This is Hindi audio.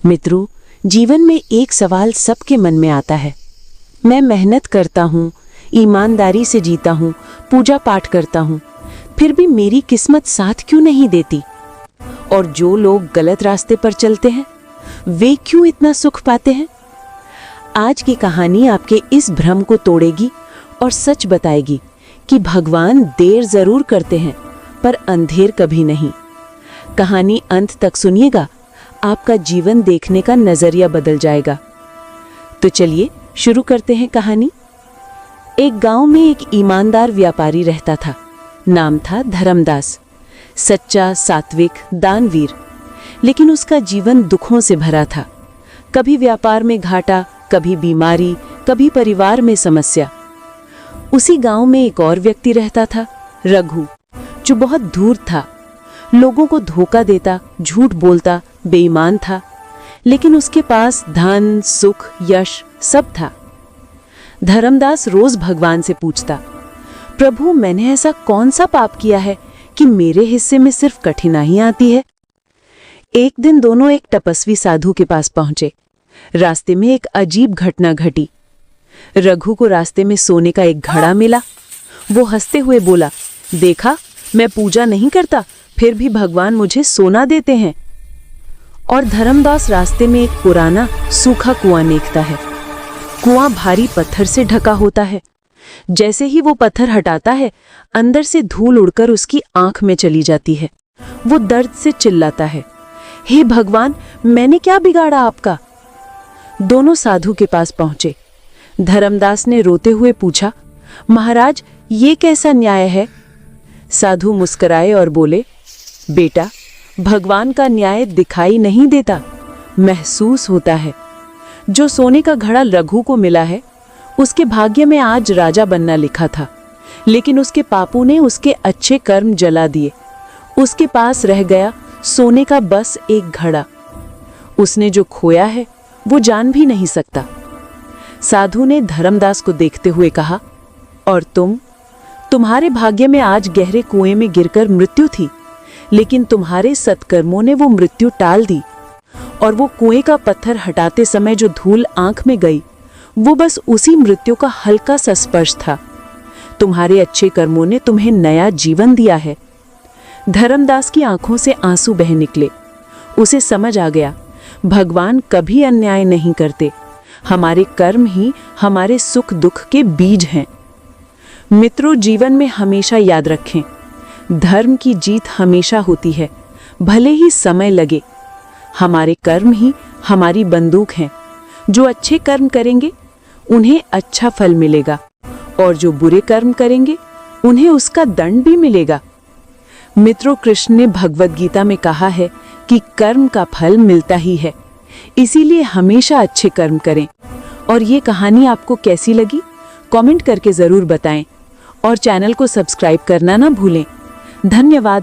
मित्रों, जीवन में एक सवाल सबके मन में आता है। मैं मेहनत करता हूँ, ईमानदारी से जीता हूँ, पूजा पाठ करता हूँ, फिर भी मेरी किस्मत साथ क्यों नहीं देती? और जो लोग गलत रास्ते पर चलते हैं, वे क्यों इतना सुख पाते हैं? आज की कहानी आपके इस भ्रम को तोड़ेगी और सच बताएगी कि भगवान देर जरूर करते हैं, पर अंधेर कभी नहीं। कहानी अंत तक सुनिएगा, आपका जीवन देखने का नजरिया बदल जाएगा। तो चलिए शुरू करते हैं कहानी। एक गांव में एक ईमानदार व्यापारी रहता था। नाम था धर्मदास। सच्चा, सात्विक, दानवीर। लेकिन उसका जीवन दुखों से भरा था। कभी व्यापार में घाटा, कभी बीमारी, कभी परिवार में समस्या। उसी गांव में एक और व्यक्ति रहता था, रघु, जो बहुत धूर्त था। लोगों को धोखा देता, झूठ बोलता, बेईमान था। लेकिन उसके पास धन, सुख, यश सब था। धर्मदास रोज भगवान से पूछता, प्रभु, मैंने ऐसा कौन सा पाप किया है कि मेरे हिस्से में सिर्फ कठिनाइयां आती है? एक दिन दोनों एक तपस्वी साधु के पास पहुंचे। रास्ते में एक अजीब घटना घटी। रघु को रास्ते में सोने का एक घड़ा मिला। वो हंसते हुए बोला, देखा, मैं पूजा नहीं करता, फिर भी भगवान मुझे सोना देते हैं। और धर्मदास रास्ते में एक पुराना सूखा कुआं देखता है। कुआं भारी पत्थर से ढका होता है। जैसे ही वो पत्थर हटाता है, अंदर से धूल उड़कर उसकी आंख में चली जाती है। वो दर्द से चिल्लाता है, हे भगवान, मैंने क्या बिगाड़ा आपका? दोनों साधु के पास पहुंचे। धर्मदास ने रोते हुए पूछा, महाराज, ये कैसा न्याय है? साधु मुस्कुराए और बोले, बेटा, भगवान का न्याय दिखाई नहीं देता, महसूस होता है। जो सोने का घड़ा रघु को मिला है, उसके भाग्य में आज राजा बनना लिखा था, लेकिन उसके पापों ने उसके अच्छे कर्म जला दिए। उसके पास रह गया सोने का बस एक घड़ा। उसने जो खोया है वो जान भी नहीं सकता। साधु ने धर्मदास को देखते हुए कहा, और तुम्हारे भाग्य में आज गहरे कुएं में गिरकर मृत्यु थी, लेकिन तुम्हारे सत्कर्मों ने वो मृत्यु टाल दी। और वो कुएं का पत्थर हटाते समय जो धूल आंख में गई, वो बस उसी मृत्यु का हल्का सा स्पर्श था। तुम्हारे अच्छे कर्मों ने तुम्हें नया जीवन दिया है। धर्मदास की आंखों से आंसू बह निकले। उसे समझ आ गया, भगवान कभी अन्याय नहीं करते। हमारे कर्म ही हमारे सुख दुख के बीज हैं। मित्रों, जीवन में हमेशा याद रखें, धर्म की जीत हमेशा होती है, भले ही समय लगे। हमारे कर्म ही हमारी बंदूक हैं। जो अच्छे कर्म करेंगे उन्हें अच्छा फल मिलेगा, और जो बुरे कर्म करेंगे उन्हें उसका दंड भी मिलेगा। मित्रों, कृष्ण ने भगवद गीता में कहा है कि कर्म का फल मिलता ही है, इसीलिए हमेशा अच्छे कर्म करें। और ये कहानी आपको कैसी लगी, कमेंट करके जरूर बताएं, और चैनल को सब्सक्राइब करना ना भूलें। धन्यवाद।